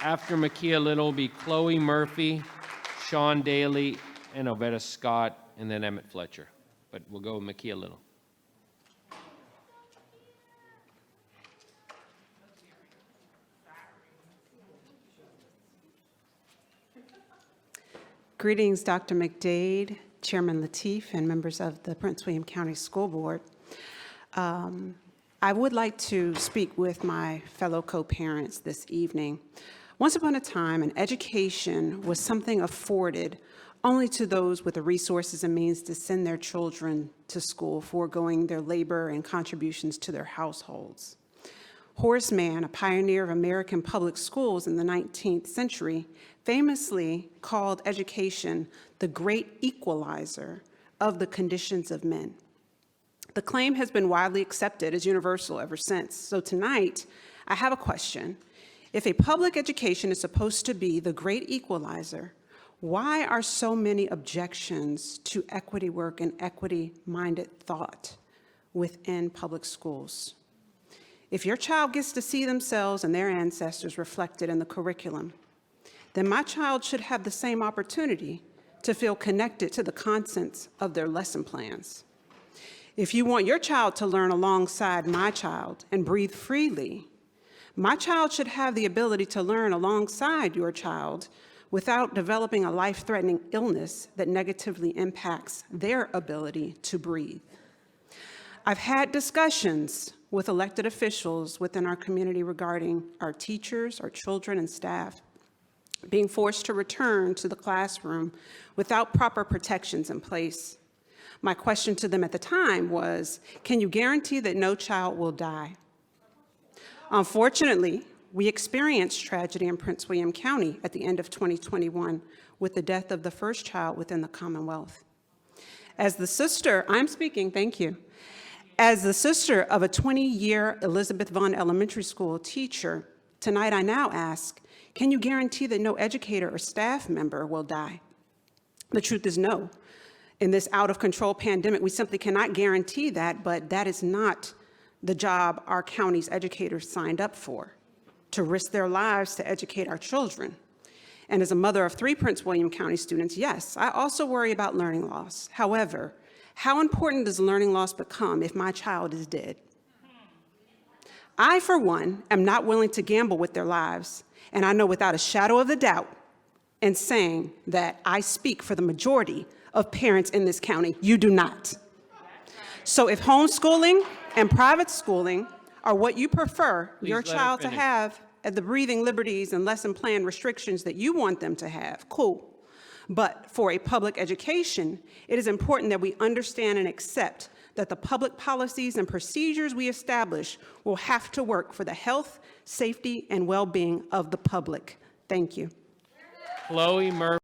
After Makia Little will be Chloe Murphy, Sean Daly, and Ovetta Scott, and then Emmett Fletcher. But we'll go with Makia Little. Greetings, Dr. McDade, Chairman Lateef, and members of the Prince William County School Board. I would like to speak with my fellow co-parents this evening. Once upon a time, an education was something afforded only to those with the resources and means to send their children to school, foregoing their labor and contributions to their households. Horace Mann, a pioneer of American public schools in the 19th century, famously called education the great equalizer of the conditions of men. The claim has been widely accepted as universal ever since. So tonight, I have a question. If a public education is supposed to be the great equalizer, why are so many objections to equity work and equity-minded thought within public schools? If your child gets to see themselves and their ancestors reflected in the curriculum, then my child should have the same opportunity to feel connected to the contents of their lesson plans. If you want your child to learn alongside my child and breathe freely, my child should have the ability to learn alongside your child without developing a life-threatening illness that negatively impacts their ability to breathe. I've had discussions with elected officials within our community regarding our teachers, our children, and staff being forced to return to the classroom without proper protections in place. My question to them at the time was, can you guarantee that no child will die? Unfortunately, we experienced tragedy in Prince William County at the end of 2021 with the death of the first child within the Commonwealth. As the sister, I'm speaking, thank you. As the sister of a 20-year Elizabeth Vaughn Elementary School teacher, tonight I now ask, can you guarantee that no educator or staff member will die? The truth is no. In this out-of-control pandemic, we simply cannot guarantee that, but that is not the job our county's educators signed up for, to risk their lives to educate our children. And as a mother of 3 Prince William County students, yes, I also worry about learning loss. However, how important does learning loss become if my child is dead? I, for one, am not willing to gamble with their lives, and I know without a shadow of a doubt in saying that I speak for the majority of parents in this county. You do not. So if homeschooling and private schooling are what you prefer your child to have at the breathing liberties and lesson plan restrictions that you want them to have, cool. But for a public education, it is important that we understand and accept that the public policies and procedures we establish will have to work for the health, safety, and well-being of the public. Thank you. Chloe Murphy.